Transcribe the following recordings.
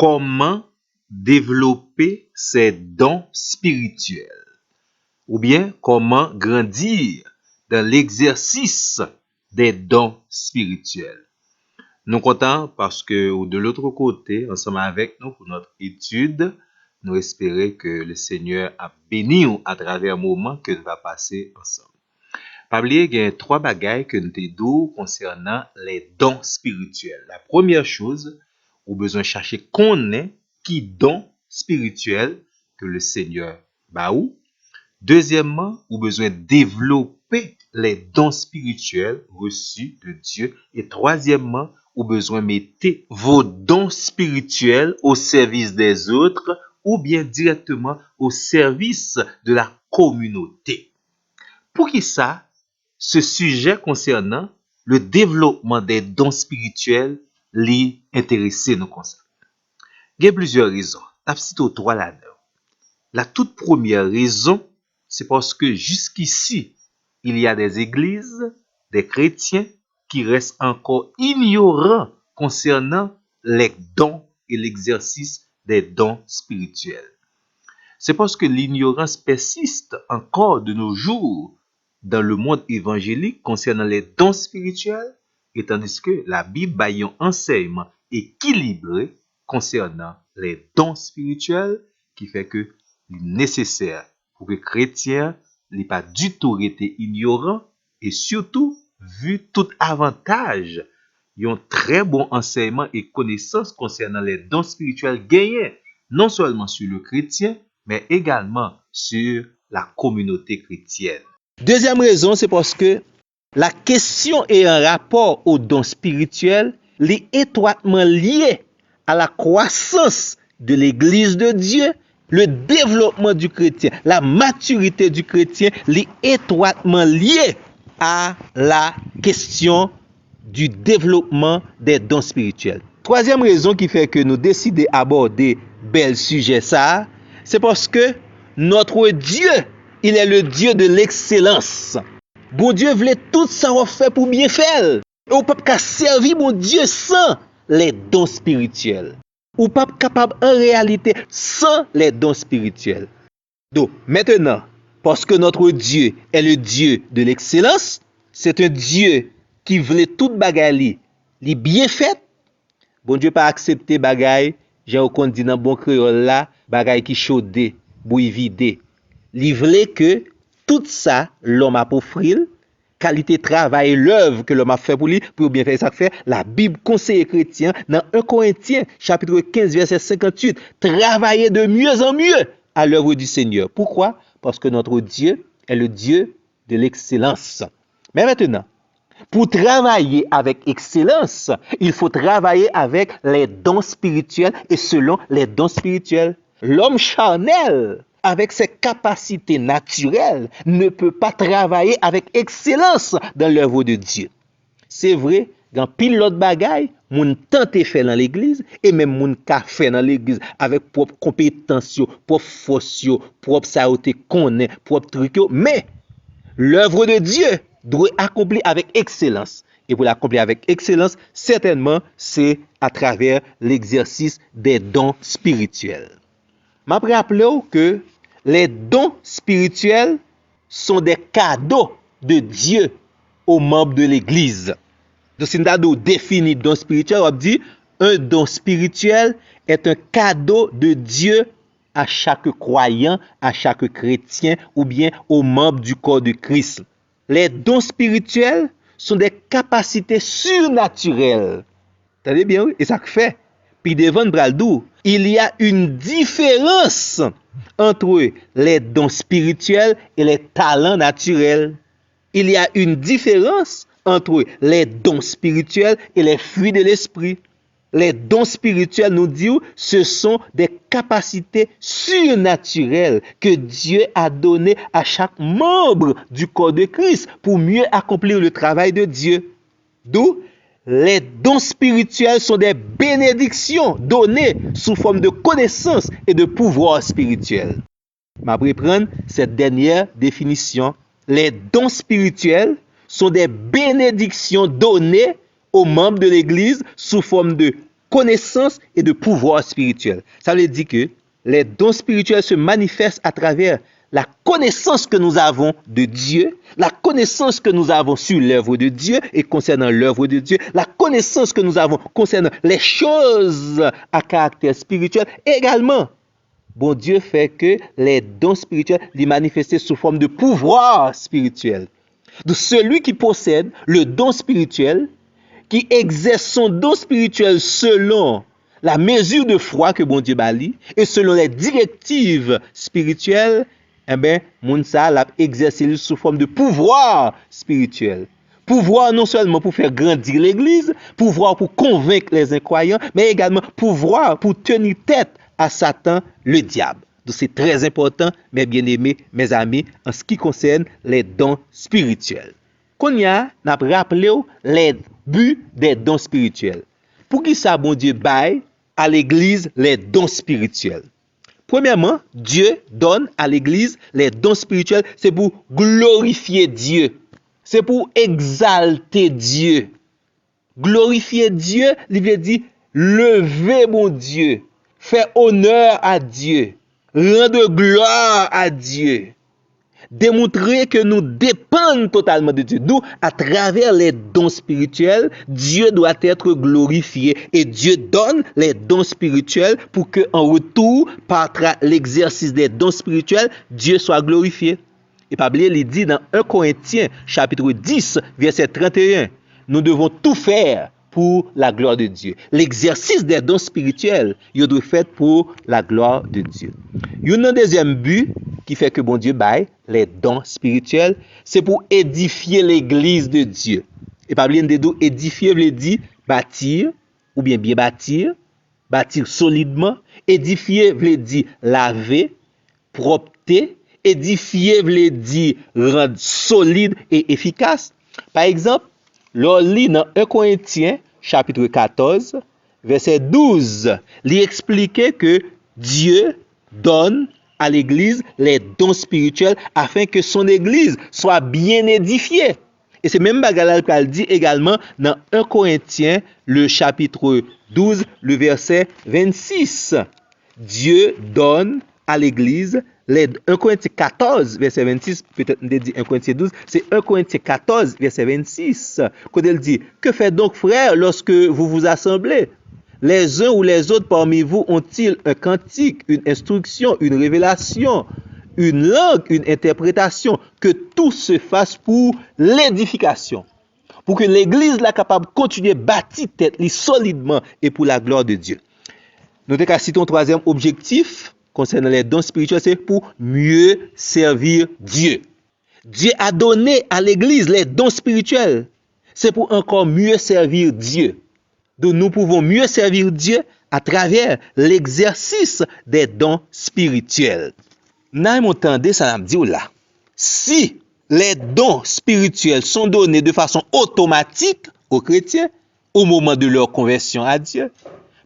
comment développer ses dons spirituels ou bien comment grandir dans l'exercice des dons spirituels. Nous comptons parce que de l'autre côté, ensemble avec nous pour notre étude, nous espérons que le Seigneur a béni à travers le moment que nous va passer ensemble. Pas oublier qu'il y a 3 bagailles que nous te dit concernant les dons spirituels. La première chose, ou besoin chercher qu'on est qui don spirituel que le Seigneur ba ou. Deuxièmement, ou besoin développer les dons spirituels reçus de Dieu. Et troisièmement, ou besoin mettre vos dons spirituels au service des autres ou bien directement au service de la communauté. Pour qui ça, ce sujet concernant le développement des dons spirituels les intéresser nous concerne. Il y a plusieurs raisons. La petite 3 là-dedans. La toute première raison, c'est parce que jusqu'ici, il y a des églises, des chrétiens qui restent encore ignorants concernant les dons et l'exercice des dons spirituels. C'est parce que l'ignorance persiste encore de nos jours dans le monde évangélique concernant les dons spirituels, et tandis que la Bible a un enseignement équilibré concernant les dons spirituels qui fait que nécessaire pour que chrétiens n'aient pas du tout été ignorants et surtout vu tout avantage, ils ont très bon enseignement et connaissance concernant les dons spirituels gagnés non seulement sur le chrétien mais également sur la communauté chrétienne. Deuxième raison, c'est parce que la question est un rapport aux dons spirituels est étroitement lié à la croissance de l'Église de Dieu, le développement du chrétien, la maturité du chrétien est étroitement lié à la question du développement des dons spirituels. Troisième raison qui fait que nous décidons d'aborder bel sujet ça, c'est parce que notre Dieu, il est le Dieu de l'excellence. Bon Dieu voulait tout ça faire pour bien faire. Et on peut pas servir mon Dieu sans les dons spirituels. Ou pas capable en réalité sans les dons spirituels. Donc maintenant, parce que notre Dieu est le Dieu de l'excellence, c'est un Dieu qui voulait toute bagaille li bien fait. Bon Dieu pas accepter bagaille, j'ai au dit dans bon créole là, bagaille qui chaudé, bouille vidé. Li voulait que tout ça l'homme a pour offrir, qualité travail, l'œuvre que l'homme a fait pour lui, pour bien faire ça fait. La Bible conseille chrétien dans 1 Corinthiens, chapitre 15, verset 58, travailler de mieux en mieux à l'œuvre du Seigneur. Pourquoi? Parce que notre Dieu est le Dieu de l'excellence. Mais maintenant, pour travailler avec excellence, il faut travailler avec les dons spirituels et selon les dons spirituels. L'homme charnel, avec ses capacités naturelles, ne peut pas travailler avec excellence dans l'œuvre de Dieu. C'est vrai, dans pile l'autre bagaille, moun tente faire dans l'église et même moun ka fait dans l'église avec propre compétence, propre force, propre saoté connaît, propre truc, mais l'œuvre de Dieu doit accomplir avec excellence. Et pour l'accomplir avec excellence, certainement, c'est à travers l'exercice des dons spirituels. Je me rappelle que les dons spirituels sont des cadeaux de Dieu aux membres de l'Église. Donc, si nous définissons don spirituel, on dit un don spirituel est un cadeau de Dieu à chaque croyant, à chaque chrétien ou bien aux membres du corps de Christ. Les dons spirituels sont des capacités surnaturelles. T'entendez bien, oui? Et ça fait. Puis devant Braldou, il y a une différence entre les dons spirituels et les talents naturels. Il y a une différence entre les dons spirituels et les fruits de l'esprit. Les dons spirituels, nous disons, ce sont des capacités surnaturelles que Dieu a données à chaque membre du corps de Christ pour mieux accomplir le travail de Dieu. D'où les dons spirituels sont des bénédictions données sous forme de connaissances et de pouvoir spirituel. Je vais reprendre cette dernière définition. Les dons spirituels sont des bénédictions données aux membres de l'Église sous forme de connaissance et de pouvoir spirituel. Ça veut dire que les dons spirituels se manifestent à travers la connaissance que nous avons de Dieu, la connaissance que nous avons sur l'œuvre de Dieu et concernant l'œuvre de Dieu, la connaissance que nous avons concernant les choses à caractère spirituel. Et également, bon Dieu fait que les dons spirituels les manifestent sous forme de pouvoir spirituel. Donc celui qui possède le don spirituel, qui exerce son don spirituel selon la mesure de foi que bon Dieu bali et selon les directives spirituelles, eh bien, moun sa l'a exercé sous forme de pouvoir spirituel. Pouvoir non seulement pour faire grandir l'église, pouvoir pour convaincre les incroyants, mais également pouvoir pour tenir tête à Satan, le diable. Donc c'est très important, mes bien-aimés, mes amis, en ce qui concerne les dons spirituels. Qu'on y a, n'a rappelé les buts des dons spirituels. Pour qui ça, bon Dieu, baille à l'église les dons spirituels? Premièrement, Dieu donne à l'église les dons spirituels, c'est pour glorifier Dieu. C'est pour exalter Dieu. Glorifier Dieu, il veut dire lever mon Dieu, faire honneur à Dieu, rendre gloire à Dieu. Démontrer que nous dépendons totalement de Dieu. D'où, à travers les dons spirituels, Dieu doit être glorifié. Et Dieu donne les dons spirituels pour que, en retour, par l'exercice des dons spirituels, Dieu soit glorifié. Et pas oublier, il dit dans 1 Corinthiens, chapitre 10, verset 31, nous devons tout faire pour la gloire de Dieu. L'exercice des dons spirituels, il doit être fait pour la gloire de Dieu. Il y a un deuxième but qui fait que bon Dieu baille les dons spirituels, c'est pour édifier l'église de Dieu. Et pas oublier, édifier veut dire bâtir, ou bien bâtir solidement. Édifier veut dire laver, propreté. Édifier veut dire rendre solide et efficace. Par exemple, l'on lit dans 1 Corinthiens, chapitre 14, verset 12, il expliquait que Dieu donne à l'église les dons spirituels afin que son église soit bien édifiée. Et c'est même bagarre qu'elle dit également dans 1 Corinthiens, le chapitre 12, le verset 26. Dieu donne à l'église les 1 Corinthiens 14, verset 26, peut-être on dit 1 Corinthiens 12, c'est 1 Corinthiens 14, verset 26, quand elle dit, que fait donc frères lorsque vous vous assemblez? Les uns ou les autres parmi vous ont-ils un cantique, une instruction, une révélation, une langue, une interprétation? Que tout se fasse pour l'édification. Pour que l'église soit capable de continuer à bâtir tête solidement et pour la gloire de Dieu. Nous avons cité un troisième objectif concernant les dons spirituels, c'est pour mieux servir Dieu. Dieu a donné à l'église les dons spirituels. C'est pour encore mieux servir Dieu. Donc nous pouvons mieux servir Dieu à travers l'exercice des dons spirituels. Nous avons entendu ça me dit là. Si les dons spirituels sont donnés de façon automatique aux chrétiens au moment de leur conversion à Dieu,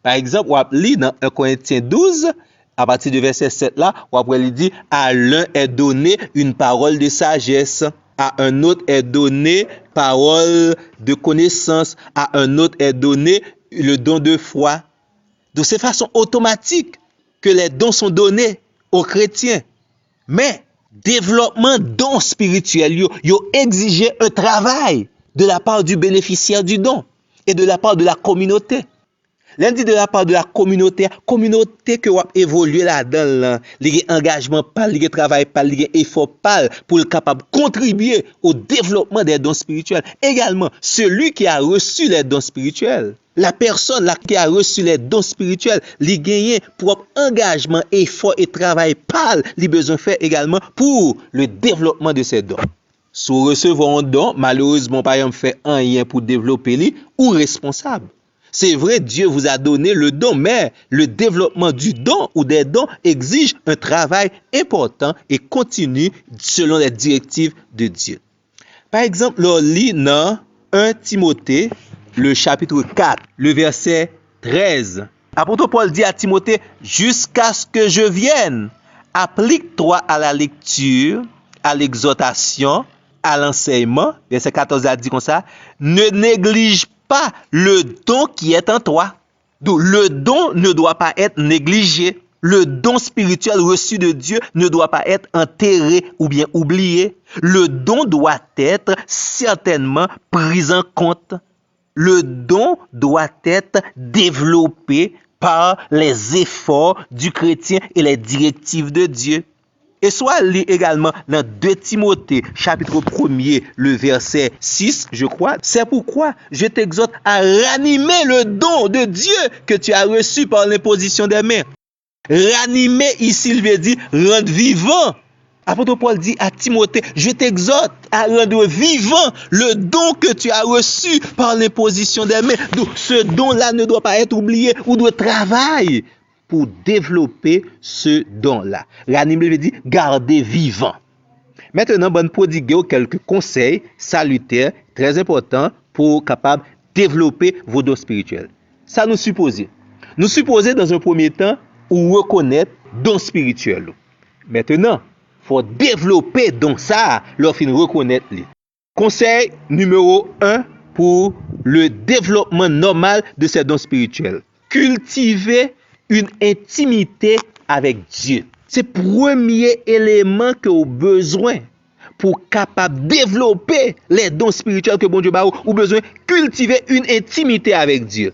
par exemple, on lit dans 1 Corinthiens 12, à partir du verset 7 là, on il dit, à l'un est donné une parole de sagesse, à un autre est donné parole de connaissance, à un autre est donné le don de foi. De cette façon automatique que les dons sont donnés aux chrétiens. Mais, développement dons spirituels, yo exige un travail de la part du bénéficiaire du don et de la part de la communauté. Lundi de la part de la communauté que vous évoluer là-dedans, les engagement pas, les travail pas, les effort pas pour être capable de contribuer au développement des dons spirituels. Également, celui qui a reçu les dons spirituels, la personne là qui a reçu les dons spirituels, les gagner propre engagement, effort et travail pas, les besoin faire également pour le développement de ces dons. Si vous recevez un don, malheureusement, par exemple, fait rien pour développer lui ou responsable. C'est vrai, Dieu vous a donné le don, mais le développement du don ou des dons exige un travail important et continu selon les directives de Dieu. Par exemple, l'on lit dans 1 Timothée, le chapitre 4, le verset 13. Apôtre Paul dit à Timothée, jusqu'à ce que je vienne, applique-toi à la lecture, à l'exhortation, à l'enseignement. Verset 14 a dit comme ça, ne néglige pas le don qui est en toi. Donc, le don ne doit pas être négligé. Le don spirituel reçu de Dieu ne doit pas être enterré ou bien oublié. Le don doit être certainement pris en compte. Le don doit être développé par les efforts du chrétien et les directives de Dieu. Et soit lit également dans 2 Timothée, chapitre 1er, le verset 6, je crois. C'est pourquoi je t'exhorte à ranimer le don de Dieu que tu as reçu par l'imposition des mains. Ranimer, ici, il veut dire rendre vivant. Apôtre Paul dit à Timothée, je t'exhorte à rendre vivant le don que tu as reçu par l'imposition des mains. Donc, ce don-là ne doit pas être oublié ou doit travailler pour développer ce don-là. Ranimer veut dire garder vivant. Maintenant, bonne prodiguer quelques conseils salutaires, très importants pour capable développer vos dons spirituels. Ça nous suppose. Nous supposer dans un premier temps ou reconnaître dons spirituels. Maintenant, il faut développer donc ça, leur fin reconnaître les. Conseil numéro 1 pour le développement normal de ces dons spirituels. Cultiver une intimité avec Dieu. C'est le premier élément que vous avez besoin pour capable développer les dons spirituels que bon Dieu a ou besoin cultiver une intimité avec Dieu.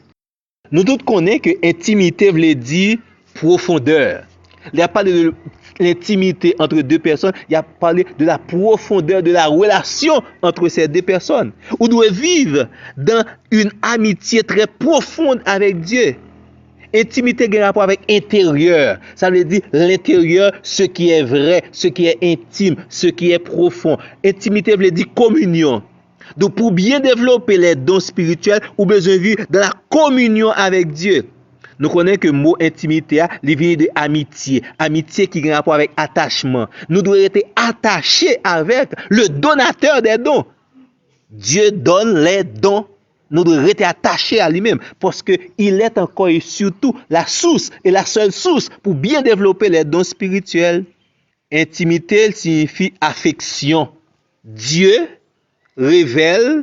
Nous tous connaissons que intimité veut dire profondeur. Il n'y a pas de l'intimité entre deux personnes, il y a parlé de la profondeur de la relation entre ces deux personnes. On doit vivre dans une amitié très profonde avec Dieu. Intimité a un rapport avec intérieur. Ça veut dire l'intérieur, ce qui est vrai, ce qui est intime, ce qui est profond. Intimité veut dire communion. Donc pour bien développer les dons spirituels, on a besoin de vivre dans la communion avec Dieu. Nous connaissons que le mot intimité, il vient de amitié. Amitié qui a un rapport avec attachement. Nous devons être attachés avec le donateur des dons. Dieu donne les dons. Nous devons être attachés à lui-même parce qu'il est encore et surtout la source et la seule source pour bien développer les dons spirituels. Intimité signifie affection. Dieu révèle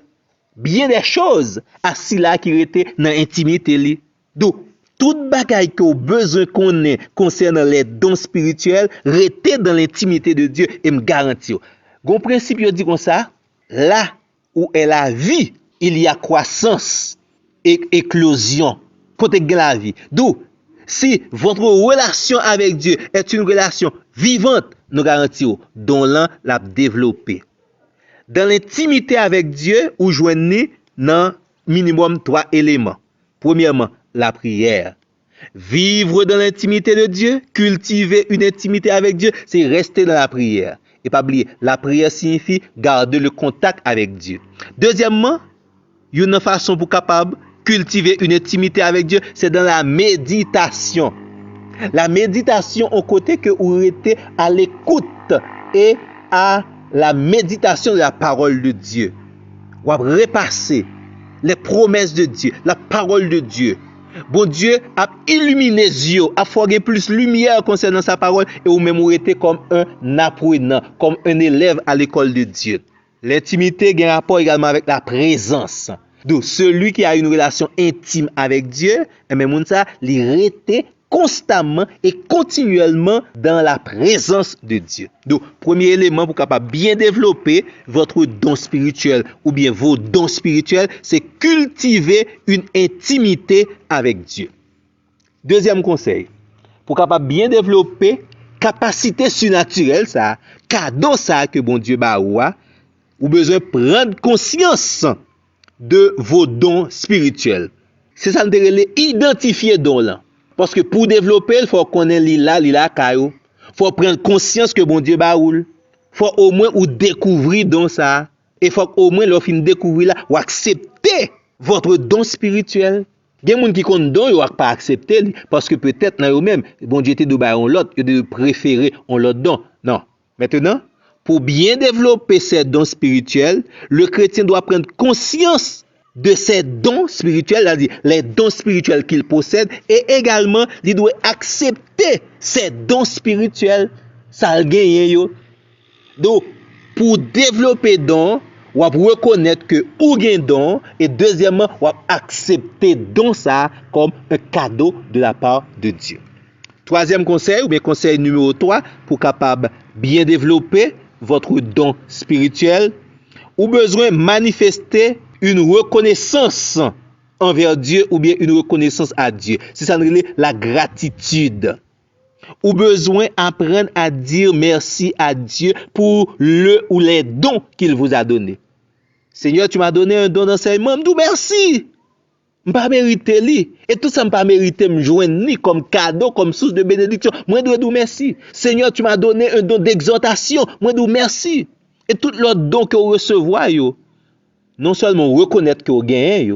bien des choses à ceux-là qui étaient dans l'intimité. Donc, toute bagaille que vous besoin qu'on ait concernant les dons spirituels, restez dans l'intimité de Dieu et me garantis. Gon principe dit comme ça, là où est la vie, il y a croissance et éclosion. Côté de la vie. Donc, si votre relation avec Dieu est une relation vivante, nous garantissons, dont l'un l'a développé. Dans l'intimité avec Dieu, vous joignez dans minimum 3 éléments. Premièrement, la prière. Vivre dans l'intimité de Dieu, cultiver une intimité avec Dieu, c'est rester dans la prière. Et pas oublier, la prière signifie garder le contact avec Dieu. Deuxièmement, une façon pour capable cultiver une intimité avec Dieu, c'est dans la méditation. La méditation au côté que vous êtes à l'écoute et à la méditation de la parole de Dieu. Vous repasser les promesses de Dieu, la parole de Dieu. Bon Dieu a illuminé les yeux, a fait plus lumière concernant sa parole et vous même vous êtes comme un apprenant, comme un élève à l'école de Dieu. L'intimité a un rapport également avec la présence. Donc celui qui a une relation intime avec Dieu, et même ça, il reste constamment et continuellement dans la présence de Dieu. Donc, premier élément pour capable bien développer votre don spirituel ou bien vos dons spirituels, c'est cultiver une intimité avec Dieu. Deuxième conseil, pour capable bien développer capacité surnaturelle, ça, cadeau ça que bon Dieu ba ou besoin prendre conscience de vos dons spirituels. C'est ça nous devons identifier dons là. Parce que pour développer, il faut connaître l'ila caillou. Il faut prendre conscience que bon Dieu baoul. Il faut au moins ou découvrir don ça. Et il faut au moins lorsqu'on découvrir là, ou accepter votre don spirituel. Il y a des gens qui comptent don, ils ne pas accepter parce que peut-être dans eux-mêmes, bon Dieu était de bailler l'autre, ils de préférer on l'autre don. Non. Maintenant, pour bien développer ces dons spirituels, le chrétien doit prendre conscience de ces dons spirituels, c'est-à-dire les dons spirituels qu'il possède, et également, il doit accepter ces dons spirituels, ça le gagne. Donc, pour développer dons, ou reconnaître que ou gen don et deuxièmement ou accepter don ça comme un cadeau de la part de Dieu. Troisième conseil, ou bien conseil numéro 3, pour capable bien développer votre don spirituel, ou besoin manifester une reconnaissance envers Dieu ou bien une reconnaissance à Dieu. C'est ça la gratitude. Ou besoin apprendre à dire merci à Dieu pour le ou les dons qu'il vous a donnés. Seigneur, tu m'as donné un don d'enseignement, je dis merci. Je ne pas mériter li. Et tout ça, je ne pas mériter me joindre ni comme cadeau, comme source de bénédiction. Moi, je dois merci. Seigneur, tu m'as donné un don d'exhortation. Moi, je dois merci. Et tout l'autre don que vous recevez, non seulement reconnaître que vous gagnez,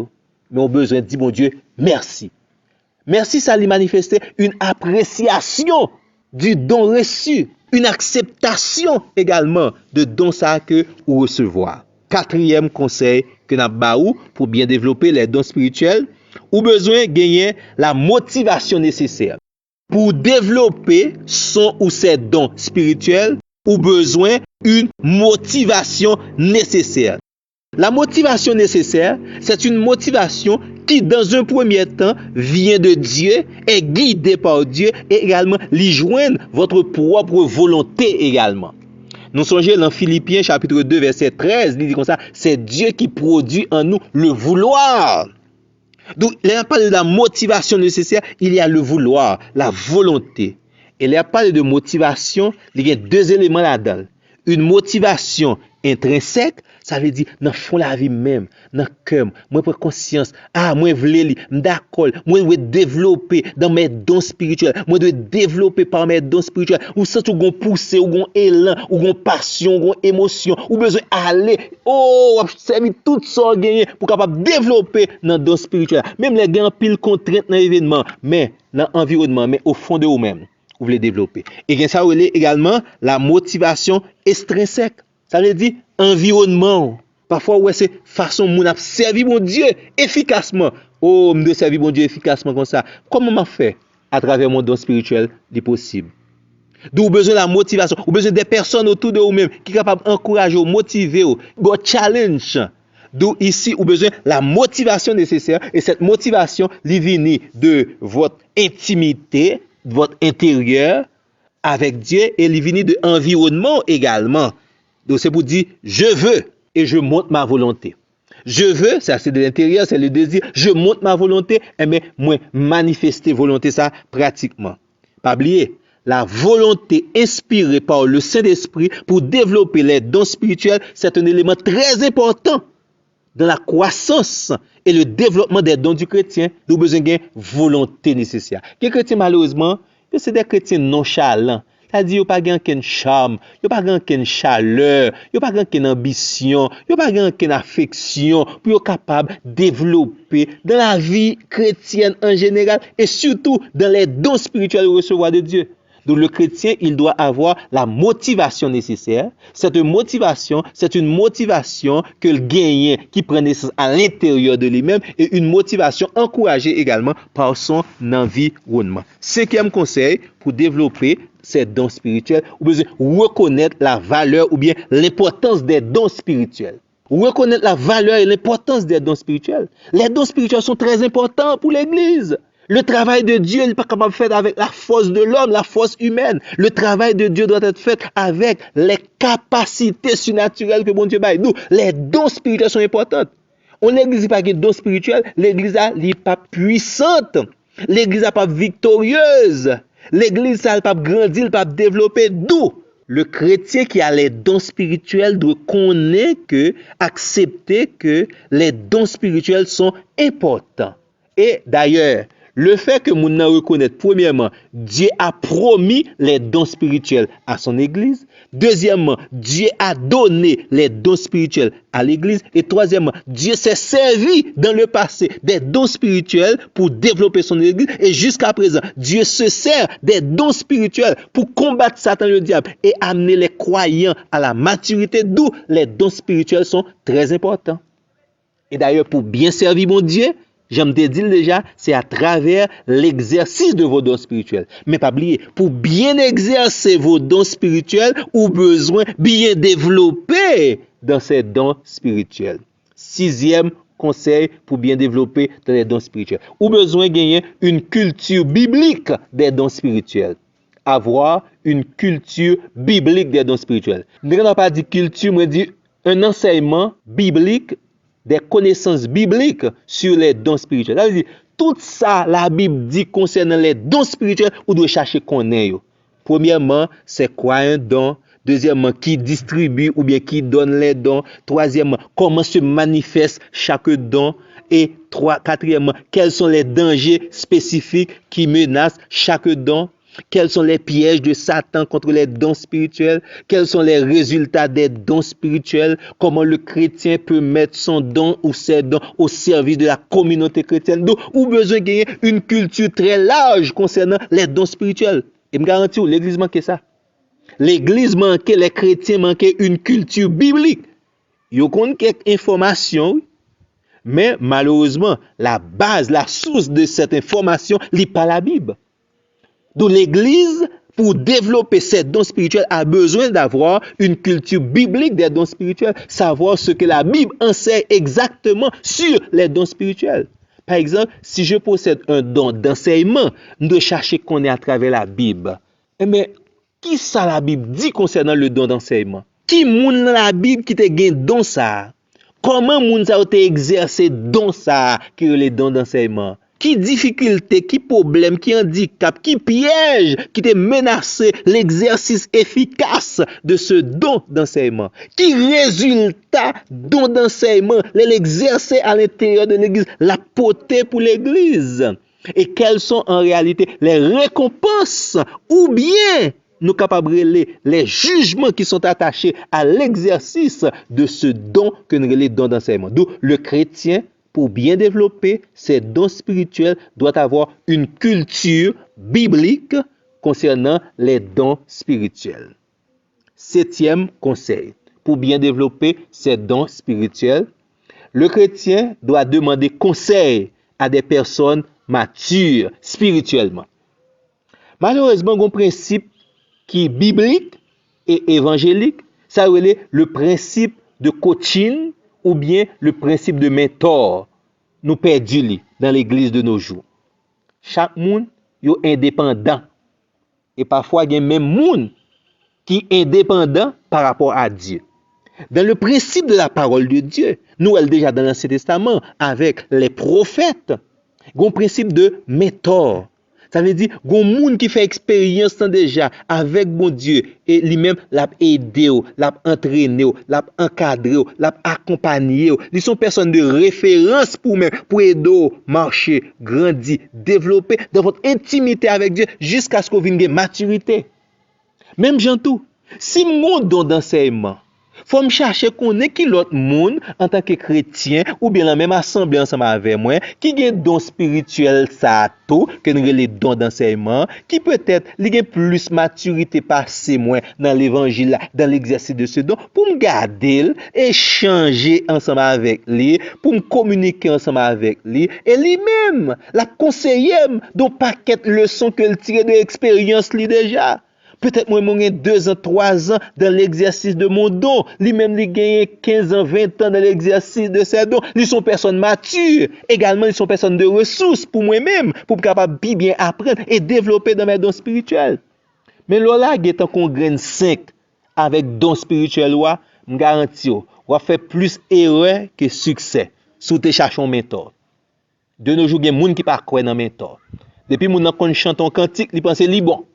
mais on a besoin de dire, mon Dieu, merci. Merci, ça lui manifester une appréciation du don reçu, une acceptation également de don ça que vous recevez. Quatrième conseil que nous avons pour bien développer les dons spirituels, ou besoin de gagner la motivation nécessaire. Pour développer son ou ses dons spirituels, ou besoin d'une motivation nécessaire. La motivation nécessaire, c'est une motivation qui, dans un premier temps, vient de Dieu, est guidée par Dieu et également lui joindre votre propre volonté également. Nous songeons dans Philippiens chapitre 2 verset 13, il dit comme ça, c'est Dieu qui produit en nous le vouloir. Donc, il n'y a pas de la motivation nécessaire, il y a le vouloir, la volonté. Et il n'y a pas de motivation, il y a deux éléments là-dedans. Une motivation intrinsèque, ça veut dire dans le fond de la vie même, dans le cœur, moi prends conscience, moi je veux d'accord, moi je veux développer dans mes dons spirituels, moi je veux développer par mes dons spirituels, ou sens ou gon poussé, ou gon élan, ou gon passion, ou gon émotion, ou besoin aller, servir tout ça gagné pour capable développer dans dons spirituels. Même les gars pile contrainte dans l'événement, mais dans l'environnement, mais au fond de vous-même, vous voulez développer. Et ça relève également la motivation extrinsèque. Ça veut dire environnement. Parfois, ouais, c'est façon mon a servi mon Dieu efficacement. Oh, me servir mon Dieu efficacement comme ça. Comment m'a fait à travers mon don spirituel des possibles. D'où besoin de la motivation, ou besoin des personnes autour de vous-même qui sont capables d'encourager, motiver, go challenge. D'où ici, ou besoin de la motivation nécessaire. Et cette motivation, elle vient de votre intimité, de votre intérieur avec Dieu, et elle vient de l'environnement également. Donc c'est pour dire, je veux et je montre ma volonté. Je veux, ça c'est de l'intérieur, c'est le désir. Je montre ma volonté, mais moi manifester volonté ça pratiquement. Pas oublier, la volonté inspirée par le Saint-Esprit pour développer les dons spirituels, c'est un élément très important dans la croissance et le développement des dons du chrétien. Nous avons besoin d'une volonté nécessaire. Les chrétiens malheureusement, c'est des chrétiens nonchalants. C'est-à-dire, il n'y a pas aucun charme, il n'y a pas aucune chaleur, il n'y a pas aucune ambition, il n'y a pas aucune affection pour être capable de développer dans la vie chrétienne en général et surtout dans les dons spirituels recevoir de Dieu. Donc le chrétien, il doit avoir la motivation nécessaire. Cette motivation, c'est une motivation que le gagne, qui prend naissance à l'intérieur de lui-même et une motivation encouragée également par son environnement. Cinquième conseil pour développer ces dons spirituels, vous devez reconnaître la valeur ou bien l'importance des dons spirituels. Reconnaître la valeur et l'importance des dons spirituels. Les dons spirituels sont très importants pour l'Église. Le travail de Dieu n'est pas capable de faire avec la force de l'homme, la force humaine. Le travail de Dieu doit être fait avec les capacités surnaturelles que bon Dieu baille. Donc, les dons spirituels sont importants. On l'Église n'est pas un don spirituel, l'Église n'est pas puissante. L'Église n'est pas victorieuse. L'Église n'a pas grandi, n'a pas développé. D'où le chrétien qui a les dons spirituels doit connaître que, accepter que les dons spirituels sont importants. Et d'ailleurs, le fait que nous reconnaissons, premièrement, Dieu a promis les dons spirituels à son Église. Deuxièmement, Dieu a donné les dons spirituels à l'Église. Et troisièmement, Dieu s'est servi dans le passé des dons spirituels pour développer son Église. Et jusqu'à présent, Dieu se sert des dons spirituels pour combattre Satan le diable et amener les croyants à la maturité, d'où les dons spirituels sont très importants. Et d'ailleurs, pour bien servir mon Dieu, j'aime te dire déjà, c'est à travers l'exercice de vos dons spirituels. Mais pas oublier, pour bien exercer vos dons spirituels, ou besoin bien développer dans ses dons spirituels. 6e conseil pour bien développer dans les dons spirituels. Ou besoin de gagner une culture biblique des dons spirituels. Avoir une culture biblique des dons spirituels. Je n'ai pas dit culture, mais dit un enseignement biblique, des connaissances bibliques sur les dons spirituels. Ça veut dire, tout ça, la Bible dit concernant les dons spirituels, on doit chercher qu'on ait. Premièrement, c'est quoi un don? Deuxièmement, qui distribue ou bien qui donne les dons. Troisièmement, comment se manifeste chaque don. Et quatrièmement, quels sont les dangers spécifiques qui menacent chaque don. Quels sont les pièges de Satan contre les dons spirituels? Quels sont les résultats des dons spirituels? Comment le chrétien peut mettre son don ou ses dons au service de la communauté chrétienne? Donc, ou besoin de gagner une culture très large concernant les dons spirituels. Et me garantis, l'église manquait ça. L'église manquait, les chrétiens manquaient une culture biblique. Ils ont quelques informations, mais malheureusement, la base, la source de cette information, n'est pas la Bible. Donc l'église, pour développer ces dons spirituels, a besoin d'avoir une culture biblique des dons spirituels, savoir ce que la Bible enseigne exactement sur les dons spirituels. Par exemple, si je possède un don d'enseignement, je dois chercher qu'on est à travers la Bible. Mais qui ça la Bible dit concernant le don d'enseignement? Qui moun dans la Bible qui te gagne don ça? Comment moun ça te exercer don ça qui est le don d'enseignement? Qui difficulté, qui problème, qui handicap, qui piège qui te menacé l'exercice efficace de ce don d'enseignement? Qui résultat don d'enseignement l'exercer à l'intérieur de l'église, la portée pour l'église? Et quelles sont en réalité les récompenses ou bien nous capables les jugements qui sont attachés à l'exercice de ce don que nous relèvons don d'enseignement. D'où le chrétien, pour bien développer ses dons spirituels, doit avoir une culture biblique concernant les dons spirituels. 7e conseil, pour bien développer ses dons spirituels, le chrétien doit demander conseil à des personnes matures spirituellement. Malheureusement, il y a un principe qui est biblique et évangélique, ça c'est le principe de coaching ou bien le principe de mentor. Nous perdons dans l'église de nos jours. Chaque monde est indépendant. Et parfois, il y a même monde qui est indépendant par rapport à Dieu. Dans le principe de la parole de Dieu, nous sommes déjà dans l'Ancien Testament avec les prophètes, il y a un principe de mentor. Ça veut dire qu'il y a un monde qui fait expérience déjà avec bon Dieu et lui-même l'a aidé, l'a entraîné, l'a encadré, l'a accompagné. Ils sont personnes de référence pour aider marcher, grandir, développer dans votre intimité avec Dieu jusqu'à ce que vous veniez maturité. Même Jean-Tout, si mon don d'enseignement, faut me chercher qu'on est qui l'autre monde en tant que chrétien ou bien la même assemblée ensemble avec moi qui a un don spirituel ça tout que les dons d'enseignement qui peut-être li a plus maturité passé moi dans l'évangile dans l'exercice de ce don pour me garder échanger ensemble avec lui pour me communiquer ensemble avec lui et lui-même la conseiller d'un paquet de leçons que il tire de l'expérience lui déjà. Peut-être moi, j'ai 2 ans, 3 ans dans l'exercice de mon don. Lui-même, il gagne 15 ans, 20 ans dans l'exercice de ses dons. Ils sont personnes matures. Également, ils sont personnes de ressources pour moi-même, pour être capable de bien apprendre et développer dans mes dons spirituels. Mais là, il y a un grain 5 avec dons spirituels, je garantis, on va faire plus erreur que succès. Si tu cherches un mentor. De nos jours, il y a des gens qui ne croient pas dans un mentor. Depuis que nous chantons un cantique, ils pensent que c'est bon.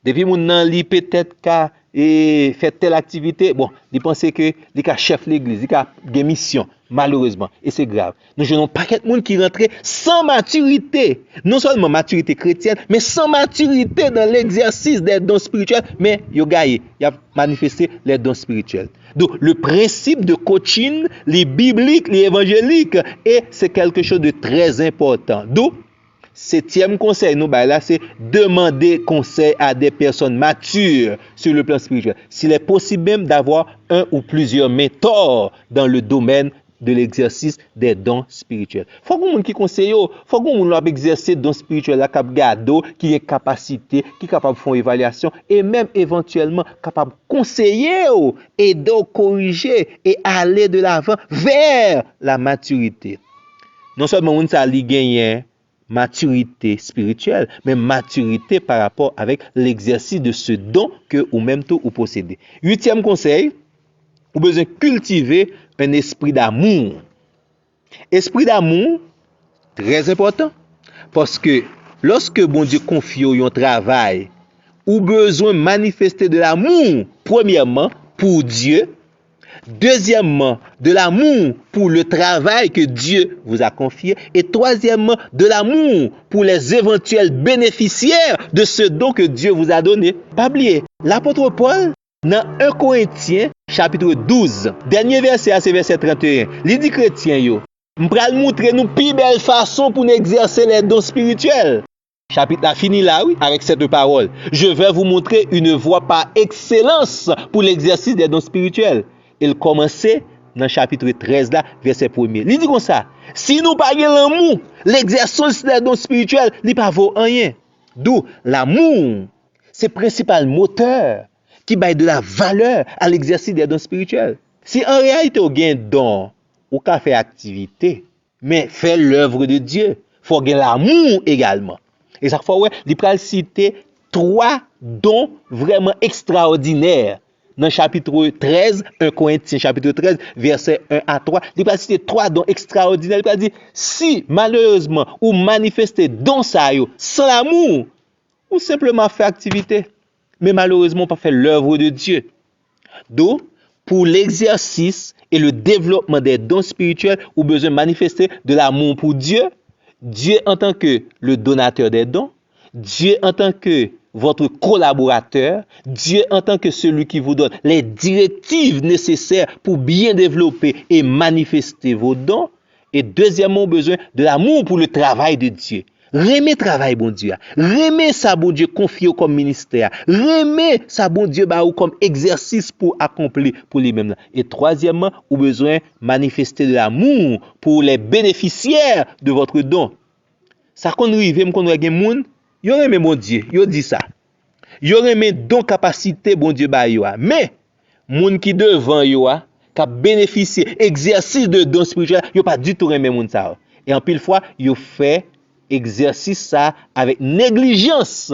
Depuis mon nan li peut-être qu'a fait telle activité, bon, il pense que li ka chef l'église, il ka gen mission malheureusement et c'est grave. Nous n'avons pas de monde qui rentre sans maturité, non seulement maturité chrétienne, mais sans maturité dans l'exercice des dons spirituels, mais yo gagne, il a manifesté les dons spirituels. Donc le principe de coaching, les bibliques, les évangéliques, et c'est quelque chose de très important. Donc 7e conseil, nous, là, c'est demander conseil à des personnes matures sur le plan spirituel. S'il est possible même d'avoir un ou plusieurs mentors dans le domaine de l'exercice des dons spirituels. Faut que moun qui conseille, faut que moun l'a exercer dons spirituels là cap gado, qui est capacité, qui est capable de faire évaluation et même éventuellement capable de conseiller, aider, corriger et aller de l'avant vers la maturité. Non seulement moun ça li gagner maturité spirituelle, mais maturité par rapport avec l'exercice de ce don que ou même tout ou possédez. 8e conseil, vous besoin cultiver un esprit d'amour. Esprit d'amour, très important, parce que lorsque bon Dieu confie un travail, ou besoin manifester de l'amour, premièrement, pour Dieu, deuxièmement, de l'amour pour le travail que Dieu vous a confié, et troisièmement, de l'amour pour les éventuels bénéficiaires de ce don que Dieu vous a donné. Pas oublier, l'apôtre Paul, dans 1 Corinthiens, chapitre 12, dernier verset, c'est verset 31, il dit chrétien, m'pral montrer nous plus belle façon pour nous exercer les dons spirituels. Chapitre a fini là, oui, avec cette parole. Je vais vous montrer une voie par excellence pour l'exercice des dons spirituels. Il commençait dans le chapitre 13 là, verset 1er. Il dit comme ça, si nous pas l'amour, l'exercice des dons spirituels, il pas vaut rien. D'où l'amour, c'est le principal moteur qui baille de la valeur à l'exercice des dons spirituels. Si en réalité vous avez un don, ou qu'à faire activité, mais faire l'œuvre de Dieu, il faut gagner l'amour également. Et ça fois, ouais, il peut citer 3 dons vraiment extraordinaires. Dans le chapitre 13, 1 Corinthiens, chapitre 13, verset 1 à 3, il peut citer 3 dons extraordinaires. Il peut dire, si malheureusement, ou manifester don ça sans l'amour, ou simplement faire activité, mais malheureusement pas faire l'œuvre de Dieu. Donc, pour l'exercice et le développement des dons spirituels, ou besoin de manifester de l'amour pour Dieu, Dieu en tant que le donateur des dons, Dieu en tant que votre collaborateur, Dieu en tant que celui qui vous donne les directives nécessaires pour bien développer et manifester vos dons, et deuxièmement, besoin de l'amour pour le travail de Dieu. Remets travail, bon Dieu. Remets ça, bon Dieu, confié comme ministère. Remets ça, bon Dieu, comme exercice pour accomplir pour lui-même. Et troisièmement, ou besoin manifester de l'amour pour les bénéficiaires de votre don. Ça qu'on arrive, qu'on a des gens, yo remets mon Dieu, yo dit ça. Yo remets don capacité, bon Dieu, mais, moun qui devant yo, qui bénéficié exercice de don spirituel, yo pas du tout remets moun ça. Et en pile fois, yo fait exercice ça avec négligence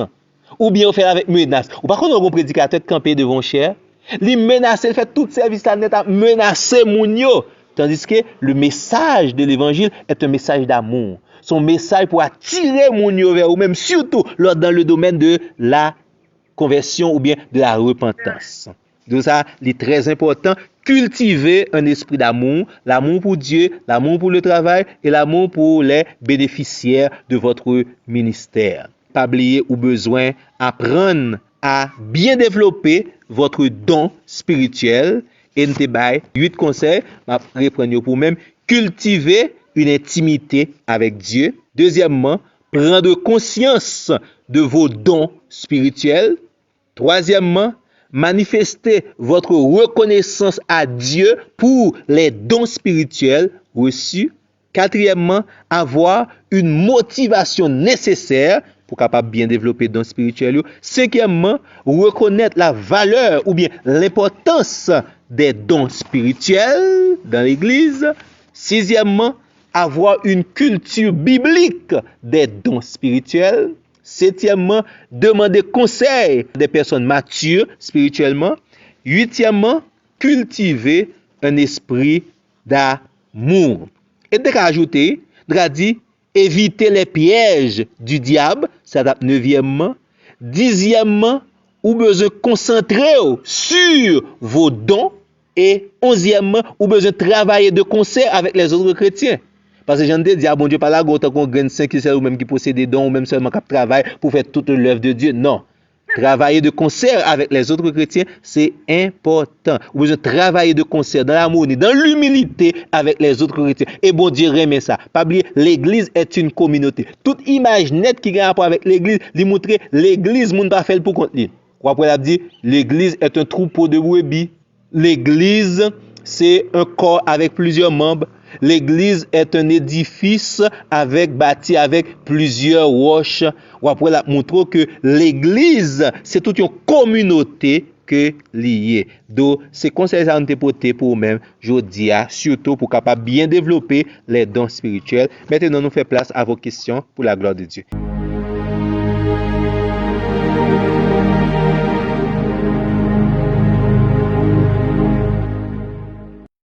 ou bien on fait avec menace. Ou par contre, un prédicateur campé devant cher, il menace, il fait tout service là net à menacer moun yo. Tandis que le message de l'évangile est un message d'amour. Son message pour attirer moun yo vers ou même surtout dans le domaine de la conversion ou bien de la repentance. Donc ça, il est très important. Cultiver un esprit d'amour, l'amour pour Dieu, l'amour pour le travail et l'amour pour les bénéficiaires de votre ministère. Pas oublier ou besoin apprendre à bien développer votre don spirituel. Et nous te bail 8 conseils, m'a reprendre pour même cultiver une intimité avec Dieu. Deuxièmement, prendre conscience de vos dons spirituels. Troisièmement, manifester votre reconnaissance à Dieu pour les dons spirituels reçus. Quatrièmement, avoir une motivation nécessaire pour capable bien développer dons spirituels. Cinquièmement, reconnaître la valeur ou bien l'importance des dons spirituels dans l'Église. Sixièmement, avoir une culture biblique des dons spirituels. Septièmement, demander conseil des personnes matures spirituellement. Huitièmement, cultiver un esprit d'amour. Et de rajouter, de dire, éviter les pièges du diable, c'est neuvièmement. Dixièmement, ou besoin concentrer sur vos dons. Et onzièmement, ou besoin travailler de concert avec les autres chrétiens. Parce que j'en ai dit, bon Dieu, pas là, autant qu'on gagne 5 ou même qui possède des dons, ou même seulement qui travaille pour faire toute l'œuvre de Dieu. Non. Travailler de concert avec les autres chrétiens, c'est important. Vous besoin travailler de concert dans l'harmonie, dans l'humilité avec les autres chrétiens. Et bon Dieu remet ça. Pas oublier, l'église est une communauté. Toute image nette qui a rapport avec l'église, lui montrer l'église, moun pas fait pour compte lui. Ou après, il a dit, l'église est un troupeau de brebis. L'église, c'est un corps avec plusieurs membres. L'église est un édifice bâti avec plusieurs roches. Ou après, la montre que l'église, c'est toute une communauté que lié. Donc, c'est conseil ça nous porté pour nous-mêmes, je dis, surtout pour capable bien développer les dons spirituels. Maintenant, nous faisons place à vos questions pour la gloire de Dieu.